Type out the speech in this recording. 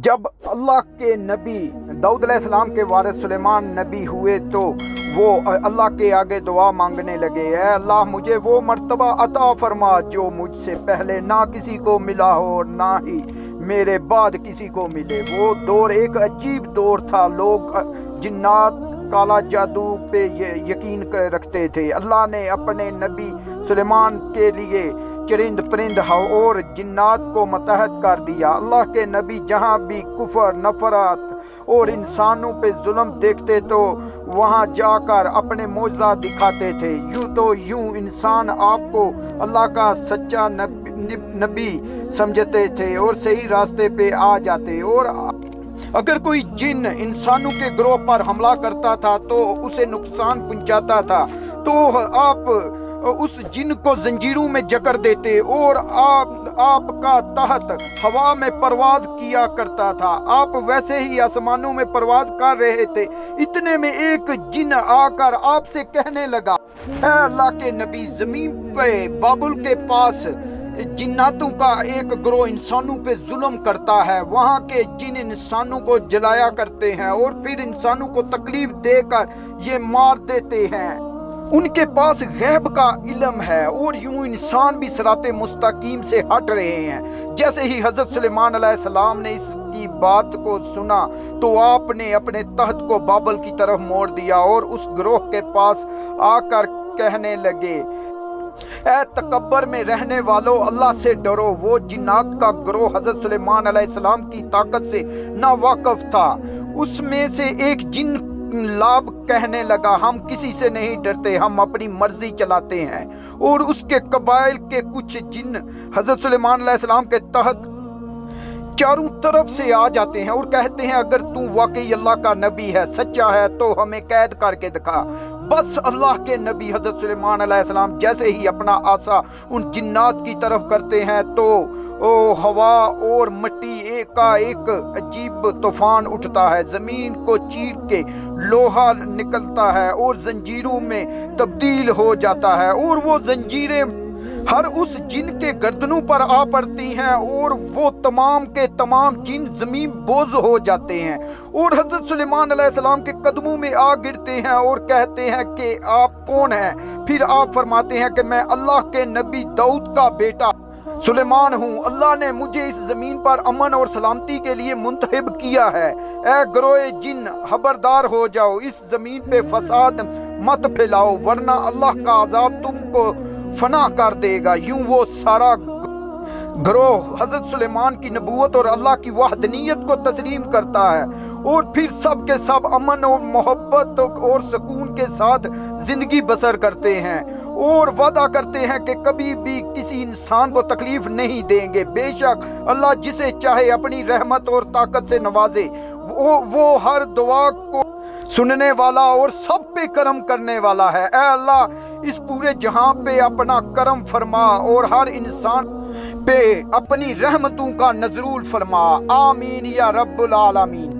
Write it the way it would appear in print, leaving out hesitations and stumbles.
جب اللہ کے نبی داؤد علیہ السلام کے وارث سلیمان نبی ہوئے تو وہ اللہ کے آگے دعا مانگنے لگے، اے اللہ مجھے وہ مرتبہ عطا فرما جو مجھ سے پہلے نہ کسی کو ملا ہو اور نہ ہی میرے بعد کسی کو ملے۔ وہ دور ایک عجیب دور تھا، لوگ جنات کالا جادو پہ یقین رکھتے تھے۔ اللہ نے اپنے نبی سلیمان کے لیے چرند پرند اور جنات کو متحد کر دیا۔ اللہ کے نبی جہاں بھی کفر، نفرت اور انسانوں پہ ظلم دیکھتے تو وہاں جا کر اپنے معجزات دکھاتے تھے۔ یوں انسان آپ کو اللہ کا سچا نبی سمجھتے تھے اور صحیح راستے پہ آ جاتے۔ اور اگر کوئی جن انسانوں کے گروہ پر حملہ کرتا تھا تو اسے نقصان پہنچاتا تھا تو آپ اس جن کو زنجیروں میں جکڑ دیتے اور آپ کا تحت ہوا میں پرواز کیا کرتا تھا۔ آپ ویسے ہی آسمانوں میں پرواز کر رہے تھے، اتنے میں ایک جن آ کر آپ سے کہنے لگا، اے اللہ کے نبی، زمین پہ بابل کے پاس جناتوں کا ایک گروہ انسانوں پہ ظلم کرتا ہے۔ وہاں کے جن انسانوں کو جلایا کرتے ہیں اور پھر انسانوں کو تکلیف دے کر یہ مار دیتے ہیں۔ ان کے پاس غیب کا علم ہے اور یوں انسان بھی صراط مستقیم سے ہٹ رہے ہیں۔ جیسے ہی حضرت سلیمان علیہ السلام نے اس کی بات کو سنا تو آپ نے اپنے تخت کو بابل کی طرف موڑ دیا اور اس گروہ کے پاس آ کر کہنے لگے، اے تکبر میں رہنے والو، اللہ سے ڈرو۔ وہ جنات کا گروہ حضرت سلیمان علیہ السلام کی طاقت سے ناواقف تھا۔ اس میں سے ایک جن لاب کہنے لگا، ہم کسی سے نہیں ڈرتے، ہم اپنی مرضی چلاتے ہیں۔ اور اس کے قبائل کے کچھ جن حضرت سلیمان علیہ السلام کے تحت چاروں طرف سے آ جاتے ہیں اور کہتے ہیں، اگر تو واقعی اللہ کا نبی ہے، سچا ہے تو ہمیں قید کر کے دکھا۔ بس اللہ کے نبی حضرت سلیمان علیہ السلام جیسے ہی اپنا عصا ان جنات کی طرف کرتے ہیں تو ہوا اور مٹی کا ایک عجیب طوفان اٹھتا ہے، زمین کو چیر کے لوہا نکلتا ہے اور زنجیروں میں تبدیل ہو جاتا ہے، اور وہ زنجیریں ہر اس جن کے گردنوں پر آ پڑتی ہیں اور وہ تمام کے تمام جن زمین بوز ہو جاتے ہیں اور حضرت سلیمان علیہ السلام کے قدموں میں آ گرتے ہیں اور کہتے ہیں کہ آپ کون ہیں؟ پھر آپ فرماتے ہیں کہ میں اللہ کے نبی داؤد کا بیٹا سلیمان ہوں، اللہ نے مجھے اس زمین پر امن اور سلامتی کے لیے منتخب کیا ہے۔ اے گروہ جن، خبردار ہو جاؤ، اس زمین پہ فساد مت پھیلاؤ ورنہ اللہ کا عذاب تم کو فنا کر دے گا۔ یوں وہ سارا گروہ حضرت سلیمان کی نبوت اور اللہ کی وحدانیت کو تسلیم کرتا ہے اور پھر سب کے سب امن اور محبت اور سکون کے ساتھ زندگی بسر کرتے ہیں اور وعدہ کرتے ہیں کہ کبھی بھی کسی انسان کو تکلیف نہیں دیں گے۔ بے شک اللہ جسے چاہے اپنی رحمت اور طاقت سے نوازے، وہ ہر دعا کو سننے والا اور سب پہ کرم کرنے والا ہے۔ اے اللہ، اس پورے جہاں پہ اپنا کرم فرما اور ہر انسان پہ اپنی رحمتوں کا نزول فرما۔ آمین یا رب العالمین۔